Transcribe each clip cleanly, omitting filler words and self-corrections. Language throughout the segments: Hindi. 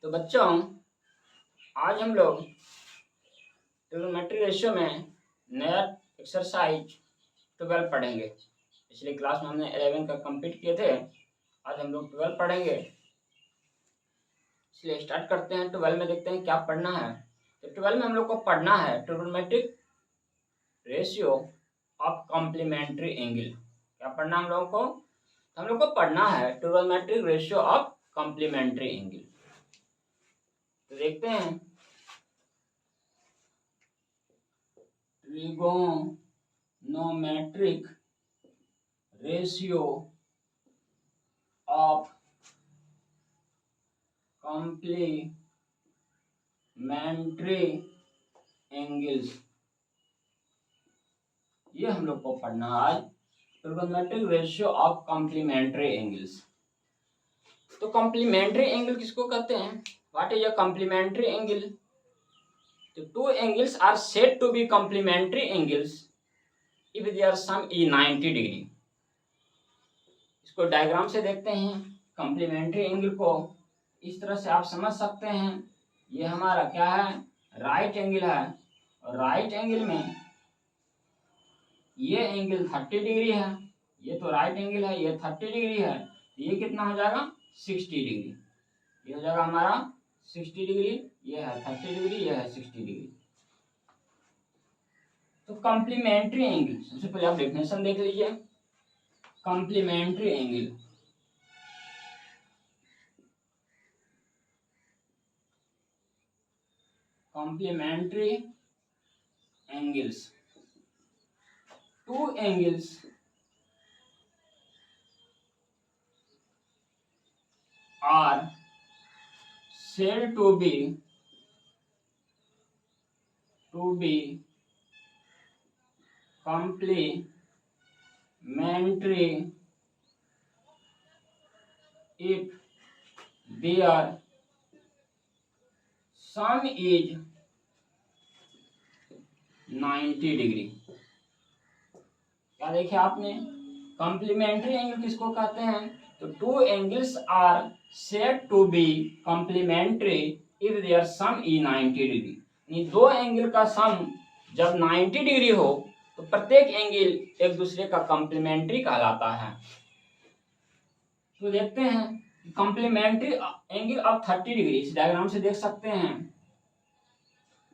तो बच्चों, आज हम लोग ट्रिग्नोमेट्री रेशियो में नया एक्सरसाइज 12 पढ़ेंगे। पिछली क्लास में हमने 11 का कंप्लीट किए थे। आज हम लोग 12 पढ़ेंगे, इसलिए स्टार्ट करते हैं। 12 में देखते हैं क्या पढ़ना है। तो 12 में हम लोग को पढ़ना है trigonometric ratio of complementary angle. क्या पढ़ना हम लोगों को? हम लोग को पढ़ना है trigonometric ratio of complementary angle. तो देखते हैं trigonometric ratios of complementary angles, ये हम लोग को पढ़ना है आज। Trigonometric ratios of complementary angles. तो कॉम्प्लीमेंट्री एंगल किसको कहते हैं? What is a complementary angle? तो two angles are said to be complementary angles if their sum is 90 degree. इसको डायग्राम से देखते हैं। कॉम्प्लीमेंट्री एंगल को इस तरह से आप समझ सकते हैं। ये हमारा क्या है? राइट एंगल है। और राइट एंगल में ये एंगल 30 डिग्री है। ये तो राइट एंगल है, ये 30 डिग्री है। तो ये कितना हो जाएगा? 60 डिग्री। ये हो जाएगा हमारा 60 डिग्री। ये है 30 डिग्री, ये है 60 डिग्री। तो कॉम्प्लीमेंट्री एंगल, सबसे पहले आप डेफिनेशन देख लीजिए। Complementary angle, complementary angles, two angles are said to be complementary if their sum is 90 degree. क्या देखे आपने? कॉम्प्लीमेंट्री एंगल किसको कहते हैं? तो two angles are said to be complementary if their sum is 90 degree. यानी दो एंगल का सम जब 90 डिग्री हो तो प्रत्येक एंगल एक दूसरे का कॉम्प्लीमेंट्री कहलाता है। तो देखते हैं कॉम्प्लीमेंट्री एंगल ऑफ 30 डिग्री, इस डायग्राम से देख सकते हैं।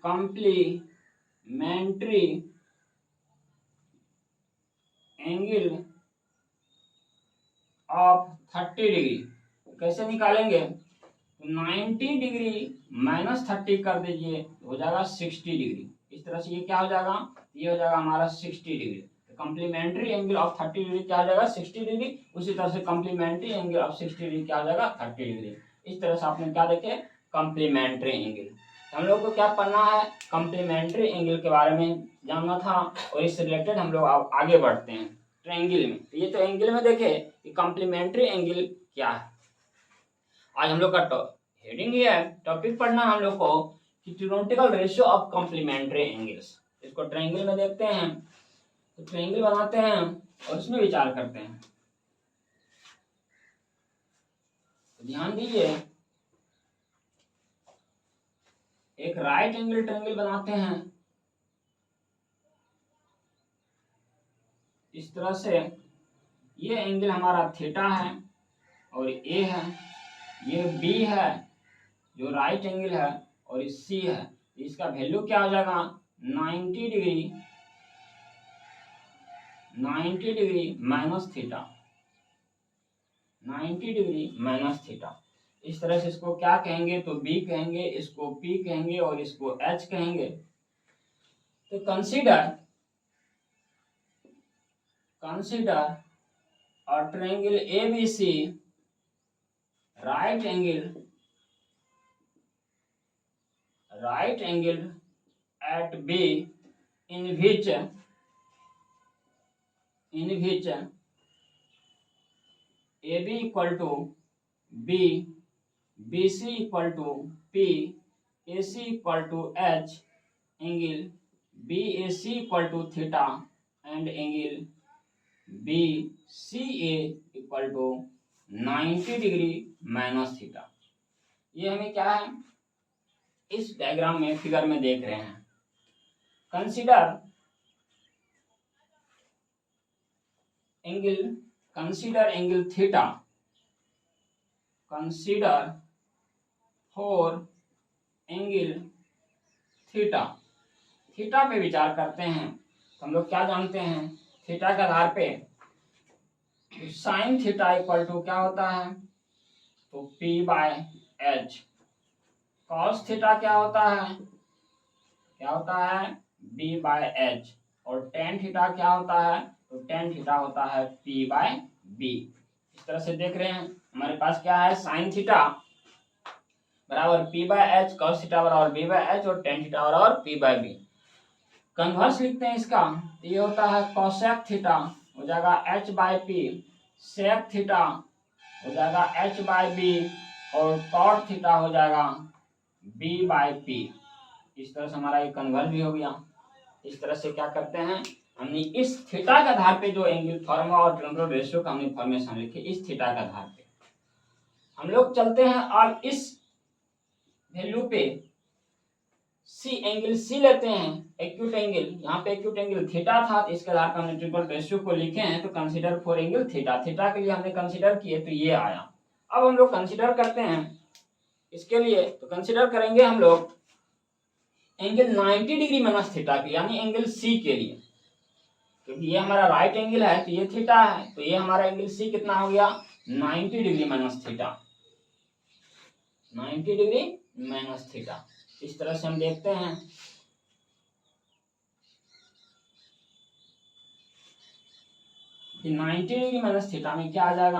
कॉम्प्लीमेंट्री एंगल ऑफ 30 डिग्री कैसे निकालेंगे? तो 90 डिग्री माइनस 30 कर दीजिए, हो जाएगा 60 डिग्री। इस तरह से ये क्या हो जाएगा? ये हो जाएगा हमारा 60 degree. Complementary angle of 30 degree क्या हो जाएगा? 60 डिग्री। उसी तरह से कॉम्प्लीमेंट्री एंगल ऑफ 60 डिग्री क्या हो जाएगा? 30 डिग्री। इस तरह से आपने क्या देखे? Complementary angle. हम लोग को क्या पढ़ना है? कॉम्प्लीमेंट्री एंगल के बारे में जानना था और इससे रिलेटेड हम लोग आगे बढ़ते हैं ट्रायंगल में। तो ये तो एंगल में देखे कि कॉम्प्लीमेंट्री एंगल क्या है। आज हम लोग का हेडिंग ये है, टॉपिक पढ़ना हम लोग को कि trigonometrical ratio of complementary angles. इसको ट्रायंगल में देखते हैं। तो ट्रायंगल बनाते हैं और उसमें विचार करते हैं। तो ध्यान दीजिए, एक राइट एंगल ट्रायंगल बनाते हैं इस तरह से। ये एंगल हमारा थीटा है और ए है, ये बी है जो राइट एंगल है और ये सी है। इसका वैल्यू क्या हो जाएगा? 90 degree, 90 degree minus theta, 90 degree minus theta. इस तरह से इसको क्या कहेंगे? तो बी कहेंगे, इसको पी कहेंगे और इसको एच कहेंगे। तो consider a triangle ABC, right angle at B in which AB equal to B, BC equal to P, AC equal to H, angle BAC equal to theta and angle BCA equal to 90 degree minus theta. ये हमें क्या है इस डायग्राम में फिगर में देख रहे हैं। Consider angle theta, consider for angle theta. Theta पे विचार करते हैं तो हम लोग क्या जानते हैं, थीटा के आधार पे साइन थीटा इक्वल टू क्या होता है, तो P by H. Cos theta क्या होता है, B बाय एच। और टेन थीटा क्या होता है, तो टेन थीटा होता है P बाय बी। इस तरह से देख रहे हैं हमारे पास क्या है, साइन थीटा बराबर P by H, cos theta बराबर B बाय एच और टेन थीटा बराबर P बाय बी। कन्वर्स लिखते हैं इसका, तो ये होता है कोसेक थीटा हो जाएगा H by P, sec theta हो जाएगा H बाय बी और कॉट थीटा हो जाएगा B बाय P। इस तरह से हमारा ये कन्वर्स भी हो गया। इस तरह से क्या करते हैं, हमने इस थीटा के आधार पे जो एंगल फॉर्मा और टेम्पोरल रेशियो का हमने फॉर्मेशन लिखी, इस थीटा के आधार पे हम लोग चलते हैं और इस वैल्यू पे एंगल सी लेते हैं, एक्यूट एंगल। यहाँ पे एक्यूट एंगल थीटा था, तो इसके आधार पर हमने ट्रिपल रेशियो को लिखे हैं, तो consider for angle theta, theta के लिए हमने कंसीडर किए तो ये आया। अब हम लोग कंसीडर करते हैं इसके लिए, तो कंसीडर करेंगे हम लोग एंगल 90 डिग्री माइनस थीटा के, यानी एंगल सी के लिए, क्योंकि ये हमारा राइट एंगल है तो ये थीटा है, तो ये हमारा एंगल सी कितना हो गया 90 degree minus theta, 90 degree minus theta. इस तरह से हम देखते हैं कि 90 डिग्री माइनस थीटा में क्या आ जाएगा।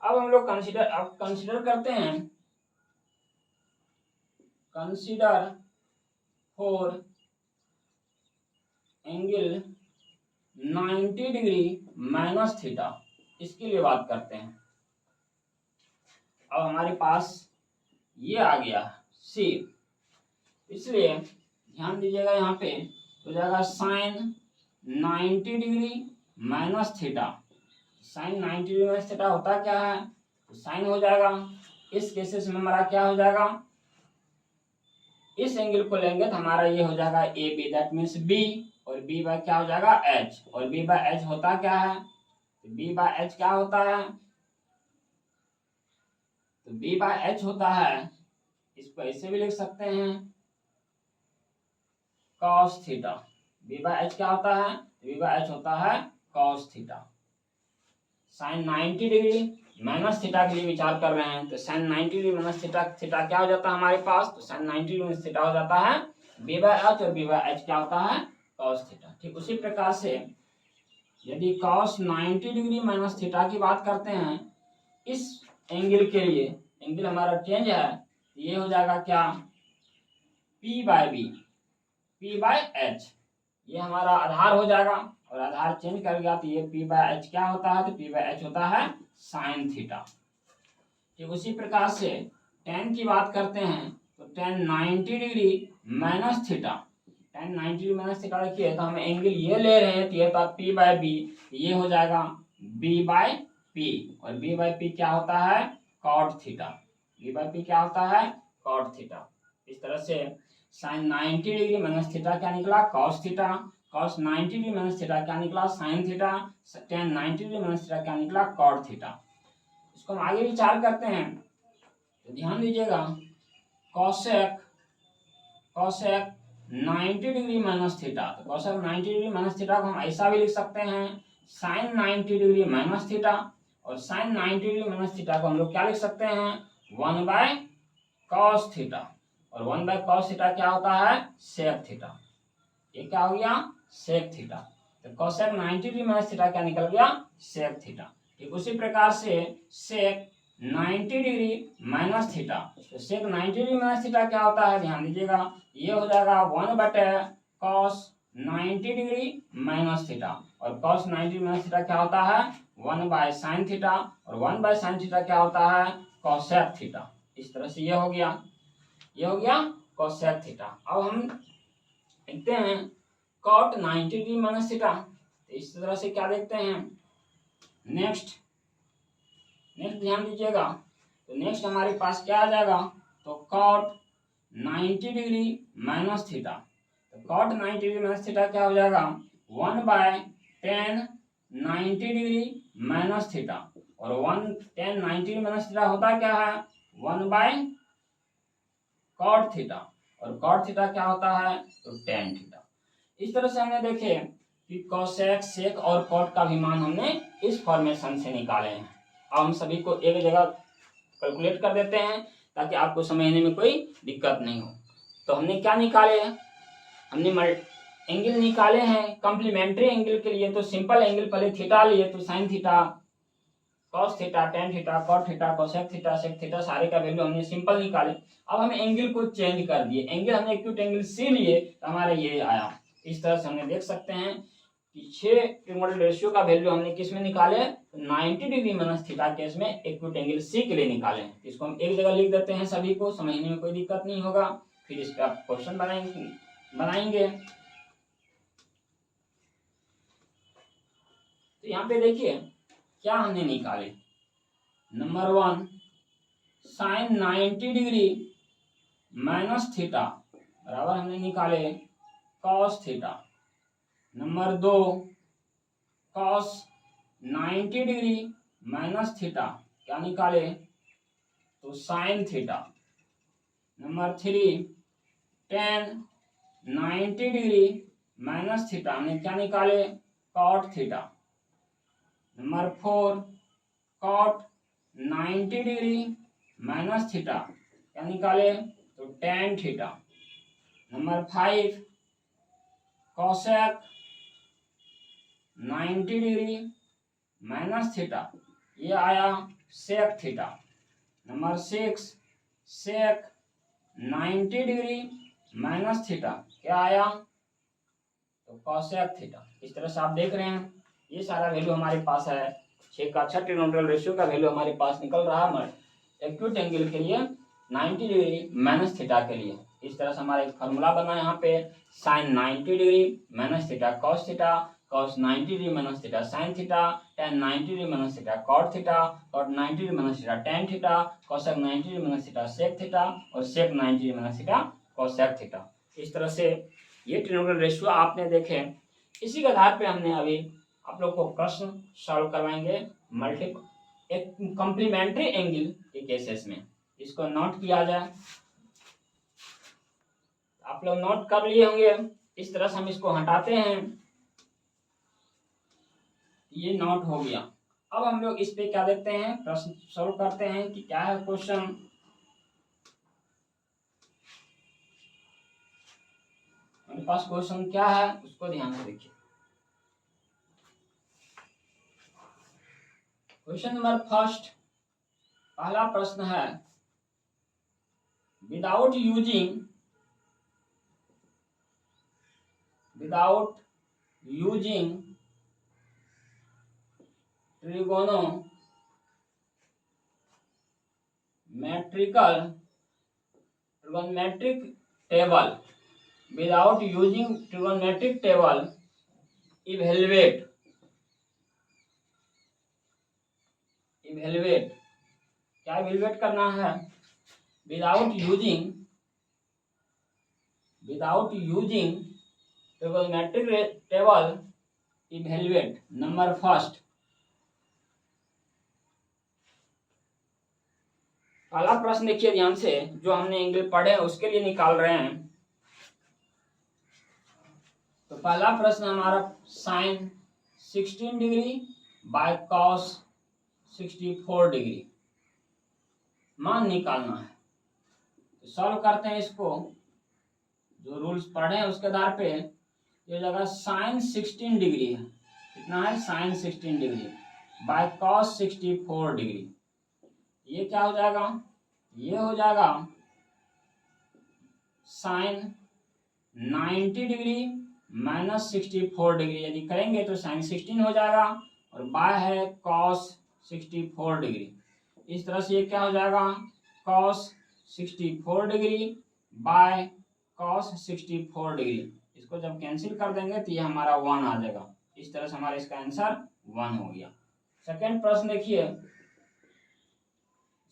अब हम लोग कंसीडर करते हैं, consider for angle 90 degree minus theta, इसके लिए बात करते हैं। अब हमारे पास ये आ गया सी, इसलिए ध्यान दीजिएगा यहाँ पे हो जाएगा sine 90 degree minus theta. Sine 90 degree minus theta होता क्या है, तो साइन हो जाएगा, इस केसेस में हमारा क्या हो जाएगा, इस एंगल को लेंगे तो हमारा ये हो जाएगा A B, that means B, और बी बाय क्या हो जाएगा एच, और बी बाय एच होता क्या है, तो बी बाय एच क्या होता है, तो बी बाय एच होता है, इसको ऐसे भी लिख सकते हैं cos theta. B by H क्या होता है, बी बाय एच होता है cos theta. Sine 90 degree minus theta के लिए विचार कर रहे हैं, तो sine 90 degree minus theta, theta क्या हो जाता है हमारे पास, तो साइन 90 डिग्री माइनस थीटा हो जाता है बी बाय एच, और बी बाय एच क्या होता है कॉस थीटा। ठीक उसी प्रकार से यदि कॉस 90 डिग्री माइनस थीटा की बात करते हैं, इस एंगल के लिए, एंगल हमारा चेंज है, ये हो जाएगा क्या P by B, P by H, ये हमारा आधार हो जाएगा, और आधार चेंज कर गया तो ये P बाय एच क्या होता है, तो P बाय एच होता है साइन थीटा। ठीक उसी प्रकार से टेन की बात करते हैं, तो ten 90 degree minus theta, tan 90 degree minus theta रखिए, तो हम एंगल ये ले रहे हैं, तो ये था P बाय बी, ये हो जाएगा B बाय पी, और B बाय पी क्या होता है cot theta, B by P क्या होता है कॉट थीटा। इस तरह से साइन 90 डिग्री माइनस थीटा क्या निकला cos theta, cos 90 degree minus theta क्या निकला sign theta, tan 90 degree minus theta क्या निकला कॉट थीटा। इसको हम आगे विचार करते हैं, तो ध्यान दीजिएगा कॉसेक 90 डिग्री माइनस थीटा, तो कॉसेक 90 डिग्री माइनस थीटा को हम ऐसा भी लिख सकते हैं साइन 90 डिग्री माइनस थीटा, और साइन 90 डिग्री माइनस थीटा को हम लोग क्या लिख सकते हैं 1 बाय कॉस थीटा, और 1 बाय कॉस थीटा क्या होता है सेक थीटा। ये क्या हो गया सेक थीटा, तो कोसेक 90 डिग्री माइनस थीटा क्या निकल गया सेक थीटा। ठीक उसी प्रकार से सेक 90 डिग्री माइनस थीटा, तो सेक 90 डिग्री माइनस थीटा क्या होता है ध्यान दीजिएगा, ये हो जाएगा 1 बटे कॉस 90 डिग्री माइनस थीटा, और कॉस 90 डिग्री माइनस थीटा क्या होता है 1 बाय साइन थीटा, और 1 बाय साइन थीटा क्या होता है कोसेक थीटा। इस तरह से ये हो गया कोसेक थीटा। अब हम देखते हैं कॉट 90 डिग्री माइनस थीटा, तो इस तरह से क्या देखते हैं नेक्स्ट नेक्स्ट ध्यान दीजिएगा, तो नेक्स्ट हमारे पास क्या आ जाएगा, तो कॉट 90 डिग्री माइनस थीटा। तो कॉट 90 डिग्री माइनस थीटा क्या हो जाएगा, 1/10 90 डिग्री माइनस थीटा। और 1/10 90 डिग्री माइनस थीटा होता क्या है, 1/cot थीटा। और कॉट थीटा क्या होता है, तो tan थीटा। इस तरह से हमने देखे कि कोसेक, सेक और कॉट का भी मान हमने इस फॉर्मेशन से निकाले हैं। अब हम सभी को एक जगह कैलकुलेट कर देते हैं ताकि आपको समझने में कोई दिक्कत नहीं हो। तो हमने क्या निकाले हैं, हमने एंगल निकाले हैं कॉम्प्लीमेंट्री एंगल के लिए। तो सिंपल एंगल पहले थीटा लिए, तो sine theta, cos theta, tan theta, cot theta, cosec theta, sec theta, सारे का वैल्यू हमने सिंपल निकाले। अब हम एंगल को चेंज कर दिए, एंगल हमने एक्यूट एंगल सी लिए तो हमारे ये आया। इस तरह से हमने देख सकते हैं कि 6 ट्रिगोनोमेट्रिक रेशियो का वैल्यू हमने किस में निकाले, 90 डिग्री माइनस थीटा केस में एक्यूट एंगल सी के लिए निकाले। इसको हम एक जगह लिख देते हैं, सभी को समझने में कोई दिक्कत नहीं होगा। फिर इस पर आप क्वेश्चन बनाएंगे। तो यहाँ पे देखिए क्या हमने निकाले, number 1 sine 90 degree minus theta बराबर हमने निकाले cos theta. Number 2 cos 90 degree minus theta क्या निकाले, तो sine theta. Number 3 tan 90 degree minus theta हमने क्या निकाले, cot theta. Number 4 cot 90 degree minus theta क्या निकाले, तो tan theta. Number 5 cosec 90 degree minus theta, ये आया sec theta. Number 6 sec 90 degree minus theta क्या आया, तो कोसेक थीटा। इस तरह से आप देख रहे हैं ये सारा वैल्यू हमारे पास है। 6 का 6 ट्रिगोनोमेट्रिक रेशियो का वैल्यू हमारे पास निकल रहा है एक्यूट एंगल के लिए 90 डिग्री माइनस थीटा के लिए। इस तरह से हमारा एक फॉर्मूला बना यहाँ पे, sine 90 degree minus theta cos theta, cos 90 degree minus theta sine theta, tan 90 degree minus theta cot theta, cot 90 degree minus theta tan theta, cosec 90 degree minus theta sec theta और sec 90 degree minus theta cosec theta. इस तरह से ये ट्रिगोनोमेट्रिक रेशियो आपने देखे। इसी के आधार पे हमने अभी आप लोग को प्रश्न सॉल्व करवाएंगे मल्टीपल एक कॉम्प्लीमेंट्री एंगल के केसेस में। इसको नोट किया जाए, आप लोग नोट कर लिए होंगे। इस तरह से हम इसको हटाते हैं, ये नोट हो गया। अब हम लोग इस पे क्या देखते हैं, प्रश्न सॉल्व करते हैं कि क्या है क्वेश्चन। मेरे पास क्वेश्चन क्या है उसको ध्यान से देखिए। क्वेश्चन नंबर फर्स्ट, पहला प्रश्न है, without using trigonometric table, without using trigonometric table, evaluate क्या evaluate करना है, without using trigonometric table, evaluate number first. पहला प्रश्न देखिए ध्यान से, जो हमने एंगल पढ़े उसके लिए निकाल रहे हैं। तो पहला प्रश्न हमारा sine 16 degree by cos 64 degree मान निकालना है। तो सॉल्व करते हैं इसको, जो रूल्स पढ़े हैं उसके आधार पे। ये जगह साइन 16 डिग्री है, कितना है, sine 16 degree by cos 64 degree, ये क्या हो जाएगा, ये हो जाएगा साइन 90 डिग्री माइनस 64 डिग्री। यदि करेंगे तो साइन 16 हो जाएगा और बाय है कॉस 64 डिग्री। इस तरह से ये क्या हो जाएगा, cos 64 degree by cos 64 degree. इसको जब कैंसिल कर देंगे तो ये हमारा 1 आ जाएगा। इस तरह से हमारा इसका आंसर 1 हो गया। सेकेंड प्रश्न देखिए,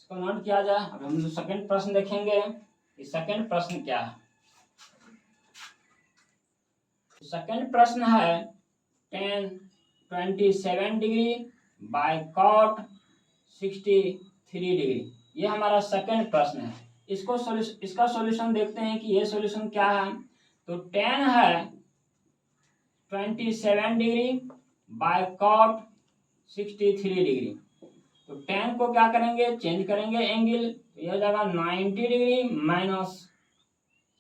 इसको नोट किया जाए। अब हम सेकंड प्रश्न देखेंगे कि सेकंड प्रश्न क्या है। सेकंड प्रश्न है tan 27 degree by cot 63 degree. ये हमारा सेकंड प्रश्न है। इसका सॉल्यूशन देखते हैं कि ये सॉल्यूशन क्या है। तो tan है 27 डिग्री बाय cot 63 डिग्री। तो tan को क्या करेंगे, चेंज करेंगे एंगल, यह हो जाएगा 90 डिग्री माइनस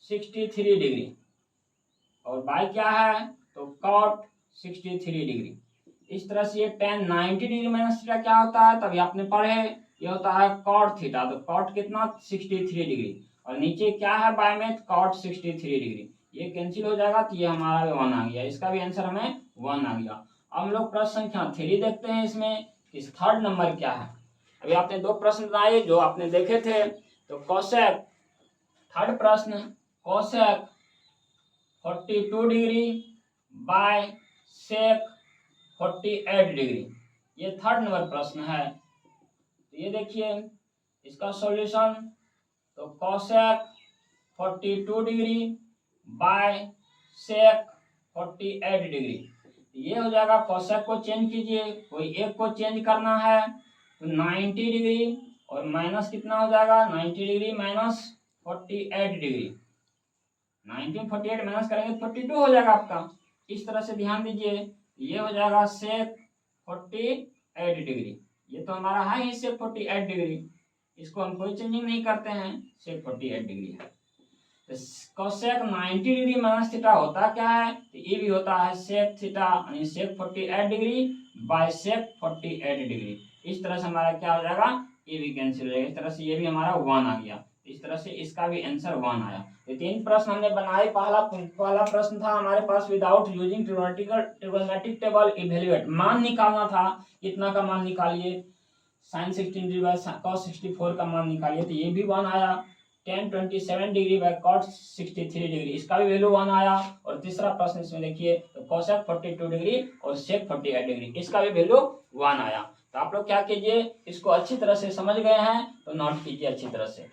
63 डिग्री, और बाय क्या है तो cot 63 डिग्री। इस तरह से ये tan 90 डिग्री माइनस थीटा क्या होता है, तभी आपने पढ़े, ये होता है cot थीटा। तो cot कितना 63 डिग्री, और नीचे क्या है बाय में cot 63 डिग्री, ये कैंसिल हो जाएगा, तो ये हमारा 1 आ गया। इसका भी आंसर हमें 1 आ गया। अब हम लोग प्रश्न संख्या 3 देखते हैं। इसमें इस थर्ड नंबर क्या है। अभी आपने 2 प्रश्न बनाए जो आपने देखे थे। तो कोसेक, थर्ड प्रश्न cosec 42 degree by sec 48 degree, ये थर्ड नंबर प्रश्न है। तो ये देखिए इसका सॉल्यूशन, तो cosec 42 degree by sec 48 degree, ये हो जाएगा। कोसेक को चेंज कीजिए, कोई एक को चेंज करना है, तो 90 डिग्री और माइनस कितना हो जाएगा 90 डिग्री माइनस 48 डिग्री, 1948 माइनस करेंगे 42 हो जाएगा आपका। इस तरह से ध्यान दीजिए, ये हो जाएगा सेक 48 डिग्री। ये तो हमारा है ही सेक 48 डिग्री, इसको हम कोई चेंजिंग नहीं करते हैं, सेक 48 डिग्री है। तो कोसेक 90 डिग्री माइनस थीटा होता क्या है, तो ये भी होता है सेक थीटा यानी सेक 48 डिग्री बाय सेक 48 डिग्री। इस तरह से हमारा क्या हो जाएगा, ये भी कैंसिल हो जाएगा। इस तरह से ये भी हमारा 1 आ गया। इस तरह से इसका भी आंसर 1 आया। तो 3 प्रश्न हमने बनाए। पहला प्रश्न था हमारे पास without using trigonometric table evaluate, मान निकालना था, कितना का मान निकालिए, sin 16 डिग्री बाय cos 64 का मान निकालिए, तो ये भी 1 आया। tan 27 degree by cot 63 degree, इसका भी वैल्यू 1 आया। और तीसरा प्रश्न इसमें देखिए, तो cosec 42 डिग्री और sec 48 डिग्री, इसका भी वैल्यू 1 आया। तो आप लोग क्या कीजिए, इसको अच्छी तरह से समझ गए हैं तो नोट कीजिए अच्छी तरह से,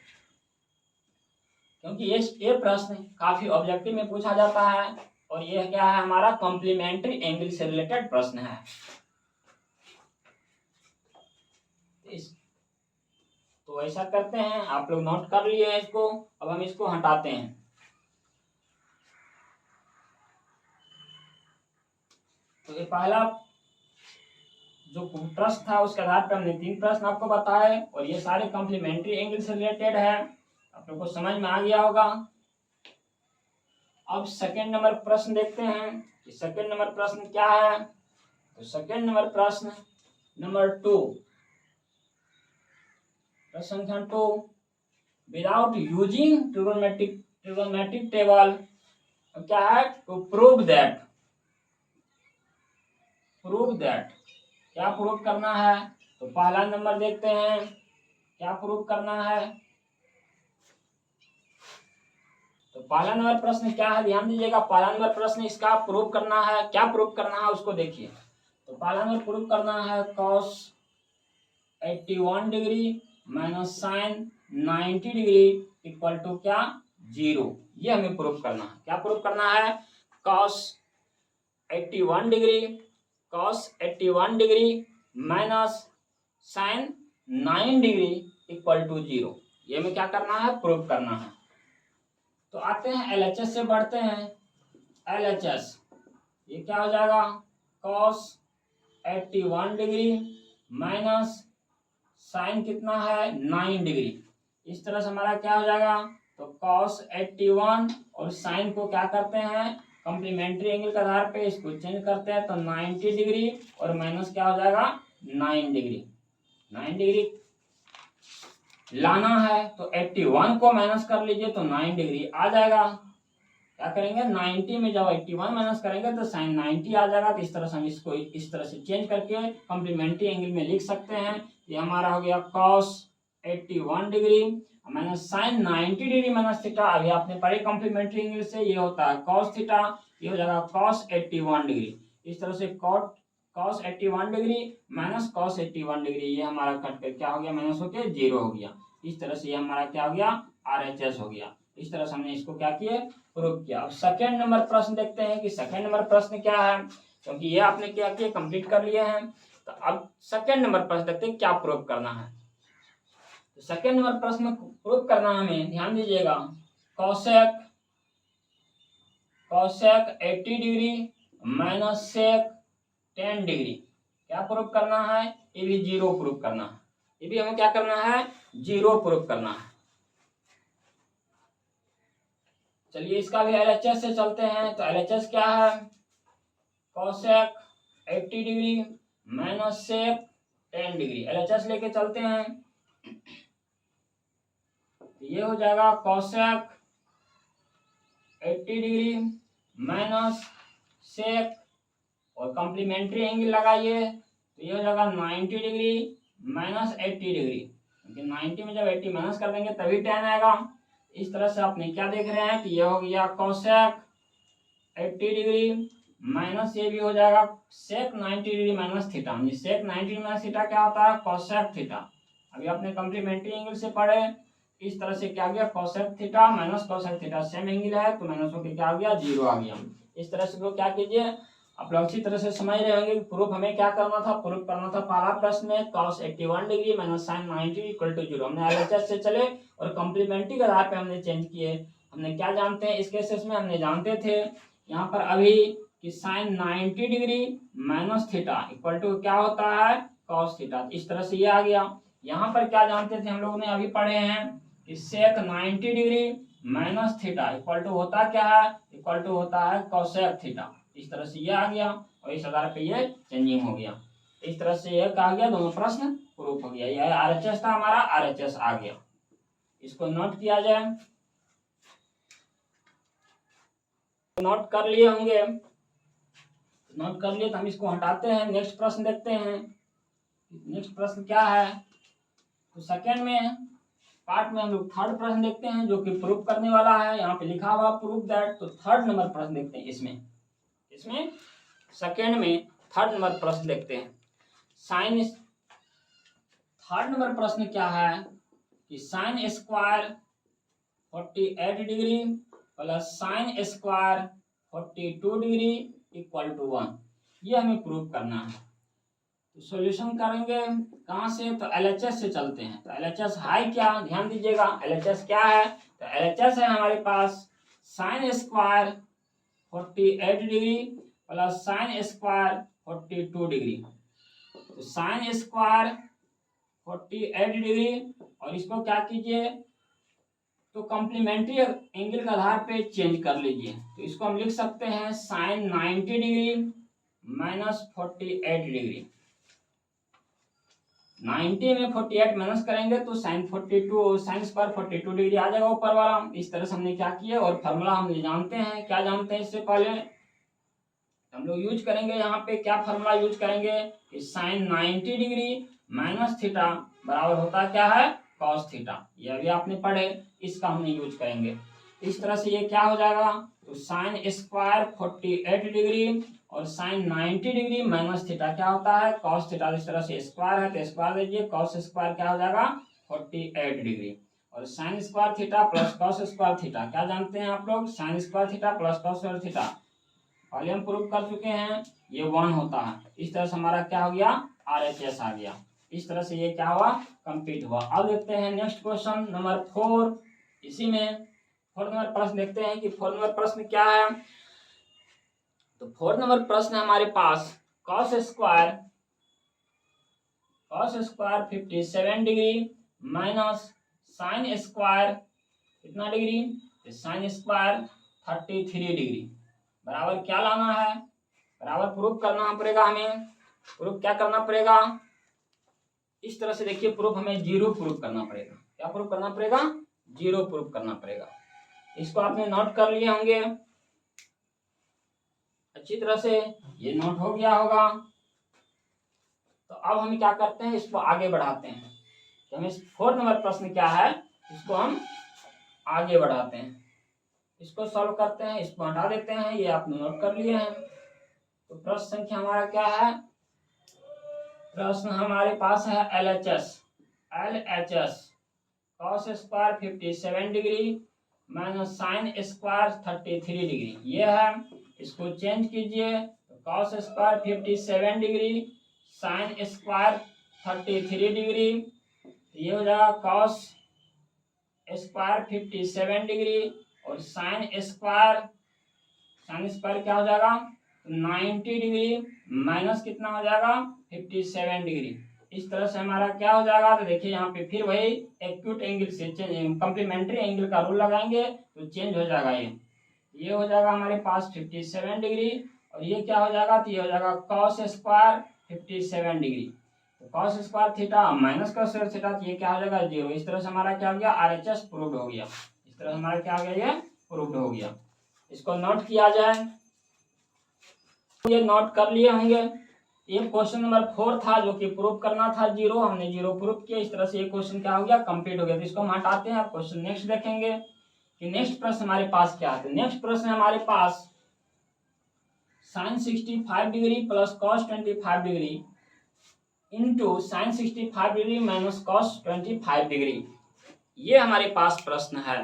क्योंकि ये प्रश्न काफी ऑब्जेक्टिव में पूछा जाता है, और ये क्या है हमारा कॉम्प्लीमेंट्री एंगल से रिलेटेड प्रश्न है। तो ऐसा करते हैं, आप लोग नोट कर लिए हैं इसको। अब हम इसको हटाते हैं। तो ये पहला जो प्रश्न था उसके आधार पर हमने 3 प्रश्न आपको बताए, और ये सारे कॉम्प्लीमेंट्री एंगल से रिलेटेड है। आप लोग को समझ में आ गया होगा। अब सेकंड नंबर प्रश्न देखते हैं कि सेकंड नंबर प्रश्न क्या है। तो सेकंड नंबर प्रश्न नंबर 2, प्रश्न संख्या 2, विदाउट यूजिंग ट्रिगोनोमेट्रिक टेबल क्या है, टू प्रूव दैट क्या प्रूव करना है। तो पहला नंबर देखते हैं क्या प्रूव करना है। तो पहला नंबर प्रश्न क्या है, ध्यान दीजिएगा। पहला नंबर प्रश्न इसका प्रूव करना है, क्या प्रूव करना है उसको देखिए। तो पहला नंबर प्रूव करना है cos 81 degree minus sine 90 degree equal to क्या 0, ये हमें प्रूव करना है। क्या प्रूव करना है, cos 81 degree minus sine 9 degree equal to 0, ये हमें क्या करना है, प्रूव करना है। तो आते हैं LHS से बढ़ते हैं। LHS ये क्या हो जाएगा, cos 81 डिग्री माइनस साइन कितना है 9 डिग्री। इस तरह से हमारा क्या हो जाएगा, तो cos 81 और साइन को क्या करते हैं, कॉम्प्लीमेंट्री एंगल के आधार पे इसको चेंज करते हैं, तो 90 डिग्री और माइनस क्या हो जाएगा 9 डिग्री। 9 डिग्री लाना है तो 81 को माइनस कर लीजिए तो 9 डिग्री आ जाएगा। क्या करेंगे 90 में जब 81 माइनस करेंगे तो साइन 90 आ जाएगा। तो इस तरह से हम इसको इस तरह से चेंज करके कॉम्प्लीमेंट्री एंगल में लिख सकते हैं। ये हमारा हो गया cos 81 degree minus sine 90 degree minus theta. अभी आपने पढ़े कॉम्प्लीमेंट्री एंगल से, ये होता है cos थीटा, ये हो जाएगा cos 81 डिग्री। इस तरह से cot cos 81 degree minus cos 81 degree, ये हमारा कट कर क्या हो गया, माइनस होके 0 हो गया। इस तरह से ये हमारा क्या हो गया, RHS हो गया। इस तरह से हमने इसको क्या किया, प्रूव किया। अब सेकेंड नंबर प्रश्न देखते हैं कि सेकेंड नंबर प्रश्न क्या है, क्योंकि ये आपने क्या किया, कंप्लीट कर लिए हैं। तो अब सेकेंड नंबर प्रश्न देखते हैं क्या प्रूव करना है। तो सेकेंड नंबर प्रश्न में प्रूव करना है हमें, ध्यान दीजिएगा, cosec 80 degree minus sec 10 degree क्या प्रूव करना है, ये भी 0 प्रूव करना है। ये भी हमें क्या करना है, 0 प्रूव करना है। चलिए इसका भी LHS से चलते हैं। तो LHS क्या है, cosec 80 degree minus sec 10 degree, LHS लेके चलते हैं। तो ये हो जाएगा कॉसेक 80 डिग्री माइनस सेक, और कॉम्प्लीमेंट्री एंगल लगाइए, तो ये हो जाएगा 90 डिग्री माइनस 80 डिग्री, क्योंकि 90 में जब 80 माइनस कर देंगे तभी 10 आएगा। इस तरह से आपने क्या देख रहे हैं कि ये हो गया कॉसेक 80 डिग्री माइनस, ये भी हो जाएगा सेक 90 डिग्री माइनस थीटा। सेक 90 माइनस थीटा क्या होता है, कॉसेक थीटा। अभी आपने कॉम्प्लीमेंट्री एंगल से पढ़े। इस तरह से क्या गया, cosec theta minus cosec theta same angle है, तो माइनस होकर क्या आ गया, 0 आ गया। इस तरह से क्या कीजिए, आप लोग अच्छी तरह से समझ रहे होंगे कि प्रूफ हमें क्या करना था, प्रूफ करना था पहला प्रश्न में cos 81 degree minus sin 90 equal to 0। हमने LHS से चले और कॉम्प्लीमेंट्री के आधार पे हमने चेंज किए। हमने क्या जानते हैं इस केसेस में, हमने जानते थे यहाँ पर अभी कि sin 90 degree minus theta equal to क्या होता है, cos थीटा। इस तरह से ये आ गया। यहाँ पर क्या जानते थे हम लोगों ने अभी पढ़े हैं कि sec 90 degree minus theta equal to होता क्या है, इक्वल टू होता है cosec थीटा। इस तरह से ये आ गया और इस आधार पे ये चेंजिंग हो गया। इस तरह से ये क्या गया, दोनों प्रश्न प्रूफ हो गया। यह RHS था हमारा, RHS आ गया। इसको नोट किया जाए, नोट कर लिए होंगे, नोट कर लिए तो हम इसको हटाते हैं। नेक्स्ट प्रश्न देखते हैं। नेक्स्ट प्रश्न क्या है, तो सेकेंड में पार्ट में हम लोग थर्ड प्रश्न देखते हैं जो कि प्रूफ करने वाला है। यहाँ पे लिखा हुआ प्रूफ दैट। तो थर्ड नंबर प्रश्न देखते हैं। इसमें सेकेंड में थर्ड नंबर प्रश्न देखते हैं। साइन थर्ड नंबर प्रश्न क्या है कि sine square 48 degree plus sine square 42 degree equal to 1, ये हमें प्रूफ करना है। तो सॉल्यूशन करेंगे कहाँ से, तो LHS से चलते हैं। तो LHS है क्या, ध्यान दीजिएगा, LHS क्या है, तो LHS है हमारे पास sine square 48 degree plus sine square 42 degree. तो साइन स्क्वायर 48 डिग्री और इसको क्या कीजिए, तो कॉम्प्लीमेंट्री एंगल के आधार पे चेंज कर लीजिए। तो इसको हम लिख सकते हैं साइन 90 डिग्री माइनस 48 डिग्री। 90 में 48 माइनस करेंगे तो साइन 42 साइन स्क्वायर 42 डिग्री आ जाएगा ऊपर वाला। इस तरह से हमने क्या किया, और फॉर्मूला हम जानते हैं, क्या जानते हैं इससे पहले हम लोग यूज करेंगे। यहाँ पे क्या फॉर्मूला यूज करेंगे कि साइन 90 डिग्री माइनस थीटा बराबर होता क्या है, कॉस थीटा। ये अभी आपने पढ़े, इसका हमने यूज करेंगे। इस तरह से ये क्या हो जाएगा, तो साइन स्क्वायर 48 डिग्री और साइन 90 डिग्री माइनस थीटा क्या होता है, कॉस थीटा। इस तरह से स्क्वायर है तो स्क्वायर दीजिए, कॉस स्क्वायर क्या हो जाएगा 48 डिग्री, और sine square theta plus cos square theta क्या जानते हैं आप लोग, sine square theta plus cos square theta पहले हम प्रूव कर चुके हैं, ये 1 होता है। इस तरह से हमारा क्या हो गया, RHS आ गया। इस तरह से ये क्या हुआ, कंप्लीट हुआ। अब देखते हैं नेक्स्ट क्वेश्चन नंबर 4। इसी में 4 नंबर प्रश्न देखते हैं कि 4 नंबर प्रश्न क्या है। तो 4 नंबर प्रश्न है हमारे पास cos square 57 degree minus sine square कितना डिग्री, साइन स्क्वायर 33 डिग्री बराबर क्या लाना है, बराबर प्रूफ करना पड़ेगा हमें। प्रूफ क्या करना पड़ेगा, इस तरह से देखिए, प्रूफ हमें 0 प्रूफ करना पड़ेगा। क्या प्रूफ करना पड़ेगा, 0 प्रूफ करना पड़ेगा। इसको आपने नोट कर लिए होंगे अच्छी तरह से, ये नोट हो गया होगा। तो अब हम क्या करते हैं, इसको आगे बढ़ाते हैं। तो हमें 4 नंबर प्रश्न क्या है, इसको हम आगे बढ़ाते हैं, इसको सॉल्व करते हैं, इसको हटा देते हैं। ये आपने नोट कर लिए हैं। तो प्रश्न संख्या हमारा क्या है, प्रश्न हमारे पास है LHS cos square 57 degree minus sine square 33 degree ये है। इसको चेंज कीजिए तो cos square 57 degree sine square 33 degree, ये हो जाएगा कॉस स्क्वायर 57 डिग्री और साइन स्क्वायर क्या हो जाएगा 90 डिग्री माइनस कितना हो जाएगा 57 डिग्री। इस तरह से हमारा क्या हो जाएगा, तो देखिए यहाँ पे फिर वही एक्यूट एंगल से चेंज कम्प्लीमेंट्री एंगल का रूल लगाएंगे तो चेंज हो जाएगा। ये हो जाएगा हमारे पास 57 डिग्री और ये क्या हो जाएगा, तो ये हो जाएगा कॉस स्क्वायर 57 डिग्री। तो cos square theta minus cos square theta, तो ये क्या हो जाएगा 0। इस तरह से हमारा क्या हो गया RHS प्रूव्ड हो गया। इस तरह हमारा क्या हो गया, ये प्रूव्ड हो गया। इसको नोट किया जाए, ये नोट कर लिए होंगे। ये क्वेश्चन नंबर 4 था जो कि प्रूव करना था 0, हमने 0 प्रूव किया। इस तरह से ये क्वेश्चन क्या हो गया, कंप्लीट हो गया। तो इसको हम हटाते हैं, क्वेश्चन नेक्स्ट देखेंगे कि नेक्स्ट प्रश्न हमारे पास क्या है। नेक्स्ट प्रश्न हमारे पास sine 65 degree plus cos 25 degree into sine 65 degree minus cos 25 degree, ये हमारे पास प्रश्न है।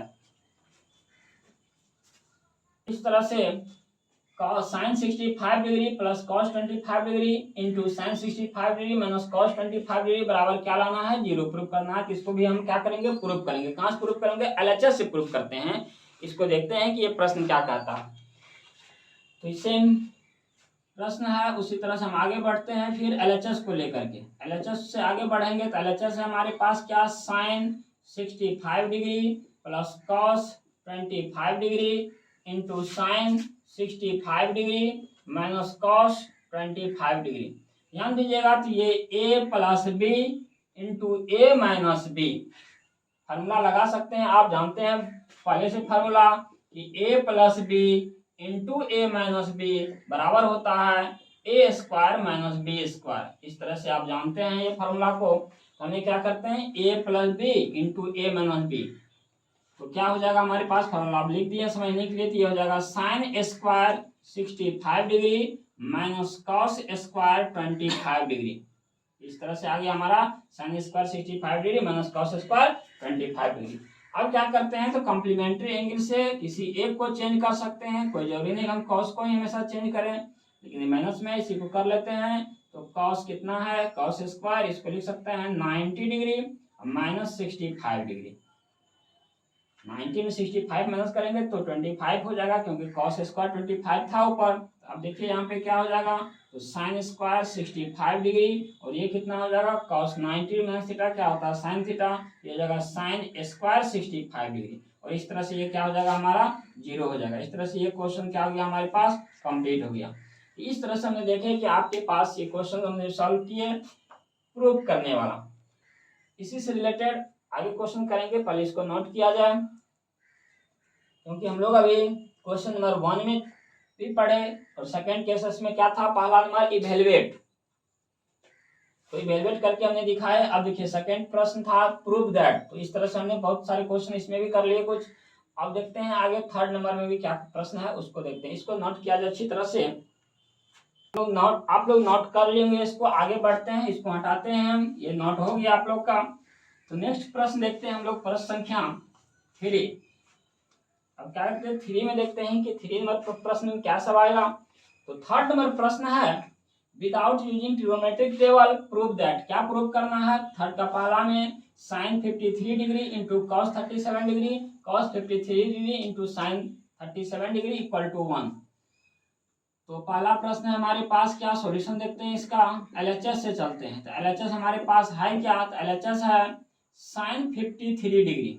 इस तरह से sine 65 degree plus cos 25 degree into sine 65 degree minus cos 25 degree बराबर क्या लाना है 0 प्रूव करना है। तो इसको भी हम क्या करेंगे, प्रूव करेंगे। कहाँ से प्रूव करेंगे, LHS से प्रूव करते हैं। इसको देखते हैं कि ये प्रश्न क्या कहता है। तो इससे प्रश्न है, उसी तरह से हम आगे बढ़ते हैं फिर LHS को लेकर के। LHS से आगे बढ़ेंगे तो LHS है हमारे पास क्या, sine 65 degree plus cos 25 degree into sine 65 degree minus cos 25 degree. ध्यान दीजिएगा, तो ये a plus B into A minus B formula लगा सकते हैं। आप जानते हैं पहले से फार्मूला कि a plus B into A minus B बराबर होता है A square minus B square. इस तरह से आप जानते हैं ये फार्मूला को। तो हमें क्या करते हैं, a plus B into A minus B, तो क्या हो जाएगा हमारे पास फार्मूला आप लिख दिए समझने के लिए। तो ये हो जाएगा sine square 65 degree minus cos square 25 degree. इस तरह से आ गया हमारा sine square 65 degree minus cos square 25 degree. अब क्या करते हैं, तो कॉम्प्लीमेंट्री एंगल से किसी एक को चेंज कर सकते हैं। कोई जरूरी नहीं हम कॉस को ही हमेशा चेंज करें, लेकिन माइनस में इसी को कर लेते हैं। तो कॉस कितना है, कॉस स्क्वायर, इसको लिख सकते हैं 90 डिग्री माइनस 65 डिग्री। 90 में 65 माइनस करेंगे तो 25 हो जाएगा, क्योंकि कॉस स्क्वायर 25 था ऊपर। तो अब देखिए यहाँ पे क्या हो जाएगा, तो साइन स्क्वायर 65 डिग्री और ये कितना हो जाएगा, कॉस 90 माइनस थीटा क्या होता है साइन थीटा, ये हो जाएगा साइन स्क्वायर 65 डिग्री। और इस तरह से ये क्या हो जाएगा हमारा 0 हो जाएगा। इस तरह से ये क्वेश्चन क्या हो गया हमारे पास, कंप्लीट हो गया। इस तरह से हमने देखे कि आपके पास ये क्वेश्चन हमने सॉल्व किए प्रूव करने वाला। इसी से रिलेटेड आगे क्वेश्चन करेंगे, पहले इसको नोट किया जाए, क्योंकि हम लोग अभी क्वेश्चन नंबर 1 में भी पढ़े और सेकंड केसेस में क्या था, पहला नंबर इवेलुएट, तो इवेलुएट करके हमने दिखाया। अब देखिए सेकंड प्रश्न था प्रूव दैट। तो इस तरह से हमने बहुत सारे क्वेश्चन इसमें भी कर लिए कुछ। अब देखते हैं आगे थर्ड नंबर में भी क्या प्रश्न है उसको देखते हैं। इसको नोट किया जाए अच्छी तरह से, आप लोग नोट कर लेंगे। इसको आगे बढ़ते हैं, इसको हटाते हैं हम, ये नोट हो गया आप लोग का। तो नेक्स्ट प्रश्न देखते हैं हम लोग, प्रश्न संख्या 3। अब क्या करते हैं 3 में देखते हैं कि 3 नंबर प्रश्न में क्या सब आएगा। तो थर्ड नंबर प्रश्न है without using trigonometric table prove that. क्या प्रूव करना है, थर्ड का पहला में sine 53 degree into cos 37 degree cos 53 degree into sine 37 degree equal to 1। तो पहला प्रश्न है हमारे पास, क्या सॉल्यूशन देखते हैं इसका, LHS से चलते हैं। तो LHS हमारे पास है क्या, तो LHS है साइन 53 डिग्री,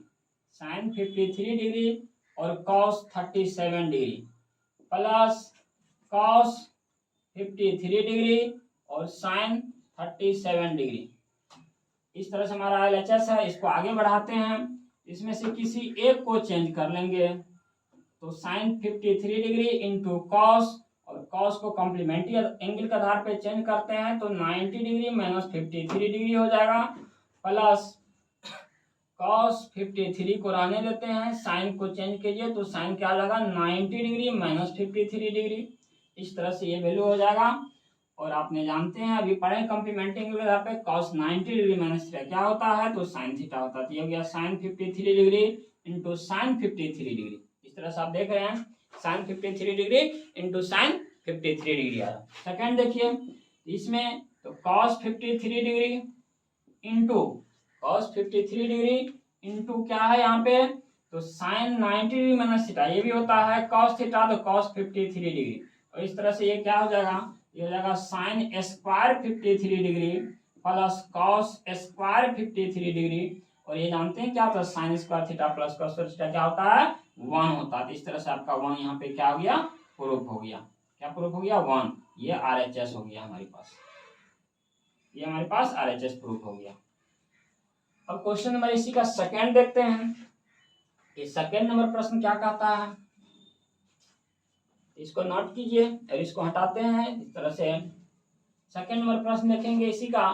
साइन 53 डिग्री और cos 37 degree plus cos 53 degree और साइन 37 डिग्री। इस तरह से हमारा LHS है। इसको आगे बढ़ाते हैं, इसमें से किसी एक को चेंज कर लेंगे। तो साइन 53 डिग्री इंटू कॉस, और कॉस को कॉम्प्लीमेंट्री एंगल के आधार पे चेंज करते हैं तो 90 डिग्री माइनस 53 डिग्री हो जाएगा, प्लस कॉस 53 को रहने देते हैं, साइन को चेंज कीजिए तो साइन क्या हो जाएगा 90 डिग्री माइनस 53 डिग्री। इस तरह से ये वैल्यू हो जाएगा। और आपने जानते हैं अभी पढ़े कॉम्प्लीमेंट्री एंगल के आधार पे cos 90 डिग्री माइनस थीटा क्या होता है, तो sin थीटा होता है। तो ये हो गया sin 53 degree into sin 53 degree. इस तरह से आप देख रहे हैं sin 53 degree into sin 53 degree आ रहा। सेकेंड देखिए इसमें तो cos 53 degree into cos 53 degree into क्या है यहाँ पे, तो sin 90 डिग्री माइनस थीटा, ये भी होता है cos थीटा, तो cos 53 डिग्री। और इस तरह से ये क्या हो जाएगा, ये हो जाएगा sin square 53 degree plus cos square 53 degree. और ये जानते हैं क्या होता है, sin square theta plus cos square theta क्या होता है, 1 होता है। तो इस तरह से आपका 1 यहाँ पे क्या हो गया, प्रूफ हो गया। क्या प्रूफ हो गया, 1। ये RHS हो गया हमारे पास, ये हमारे पास RHS प्रूफ हो गया। अब क्वेश्चन नंबर इसी का सेकंड देखते हैं कि सेकंड नंबर प्रश्न क्या कहता है। इसको नोट कीजिए और इसको हटाते हैं इस तरह से। सेकंड नंबर प्रश्न देखेंगे इसी का,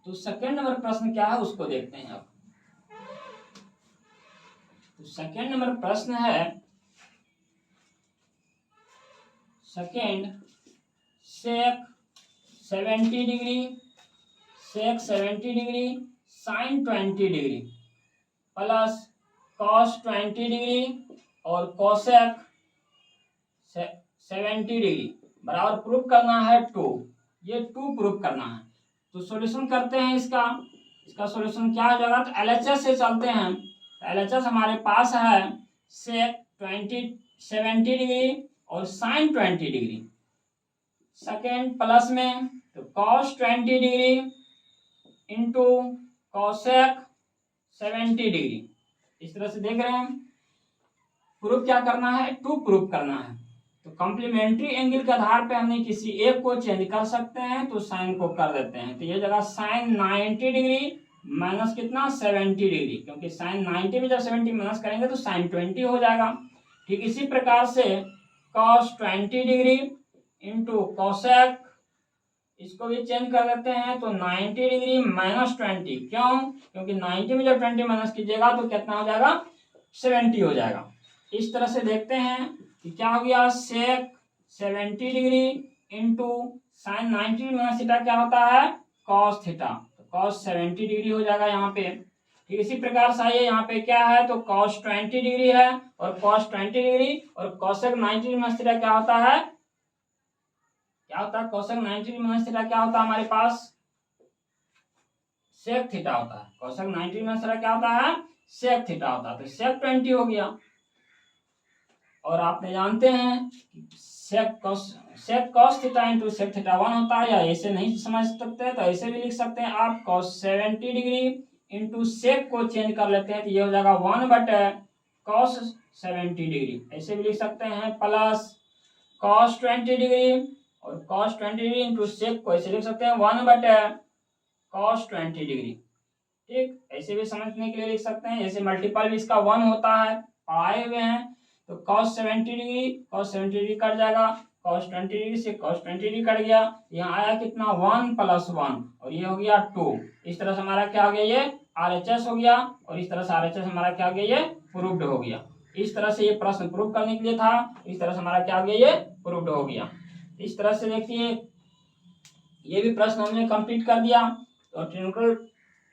तो सेकंड नंबर प्रश्न क्या है उसको देखते हैं अब। तो सेकंड नंबर प्रश्न है, second sec 70 degree sec 70 degree sin 20 degree plus cos 20 degree और cosec 70 डिग्री बराबर प्रूफ करना है 2। ये 2 प्रूफ करना है। तो सॉल्यूशन करते हैं इसका सॉल्यूशन क्या हो जाएगा, तो LHS से चलते हैं। तो LHS हमारे पास है sec 70 डिग्री और sin 20 डिग्री। सेकेंड प्लस में तो cos 20 degree into cosec 70 degree. इस तरह से देख रहे हैं। प्रूफ क्या करना है, 2 प्रूफ करना है। तो कॉम्प्लीमेंट्री एंगल के आधार पे हमने किसी एक को चेंज कर सकते हैं, तो साइन को कर देते हैं। तो ये जगह sin 90 डिग्री माइनस कितना 70 डिग्री, क्योंकि sin 90 में जब 70 माइनस करेंगे तो sin 20 हो जाएगा। ठीक इसी प्रकार से cos 20 डिग्री इंटू cosec, इसको भी चेंज कर देते हैं। तो 90 डिग्री माइनस 20, क्यों, क्योंकि 90 में जब 20 माइनस कीजिएगा तो कितना हो जाएगा, 70 हो जाएगा। इस तरह से देखते हैं कि क्या हो गया, sec 70 degree into sin 90 minus theta क्या होता है, cos थीटा, तो cos 70 डिग्री हो जाएगा यहाँ पे। ठीक इसी प्रकार से आइए यहाँ पे क्या है, तो cos 20 डिग्री है और cos 20 डिग्री और cosec 90 माइनस थीटा क्या होता है, cosec 90 माइनस थीटा क्या होता है हमारे पास, sec थीटा होता है। cosec 90 माइनस थीटा क्या होता है, sec थीटा होता है। तो sec 20 हो गया। और आपने जानते हैं sec cos theta into sec theta 1 होता है, या ऐसे नहीं समझ सकते तो ऐसे भी लिख सकते हैं आप, cos 70 डिग्री इंटू sec को चेंज कर लेते हैं तो ये हो जाएगा 1/cos 70 डिग्री, ऐसे भी लिख सकते हैं। प्लस cos 20 डिग्री और cos 20 डिग्री इंटू sec को ऐसे लिख सकते हैं 1/cos 20 डिग्री। ठीक, ऐसे भी समझने के लिए लिख सकते हैं। ऐसे मल्टीपल भी इसका 1 होता है, पढ़ाए हुए हैं। तो cos 70 डिग्री कट जाएगा, cos 20 डिग्री से cos 20 डिग्री कट गया, यहाँ आया कितना 1 + 1 और ये हो गया 2। इस तरह से हमारा क्या हो गया, ये RHS हो गया और इस तरह से RHS हमारा क्या हो गया, ये प्रूव्ड हो गया। इस तरह से ये प्रश्न प्रूव करने के लिए था, इस तरह से हमारा क्या हो गया, ये प्रूव्ड हो गया। इस तरह से देखिए ये भी प्रश्न हमने कंप्लीट कर दिया। और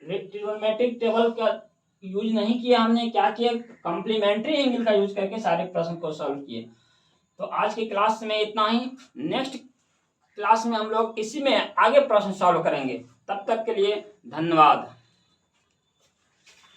ट्रिग्नोमेट्रिक टेबल का यूज नहीं किया हमने, क्या किया, कॉम्प्लीमेंट्री एंगल का यूज करके सारे प्रश्न को सॉल्व किए। तो आज की क्लास में इतना ही। नेक्स्ट क्लास में हम लोग इसी में आगे प्रश्न सॉल्व करेंगे। तब तक के लिए धन्यवाद।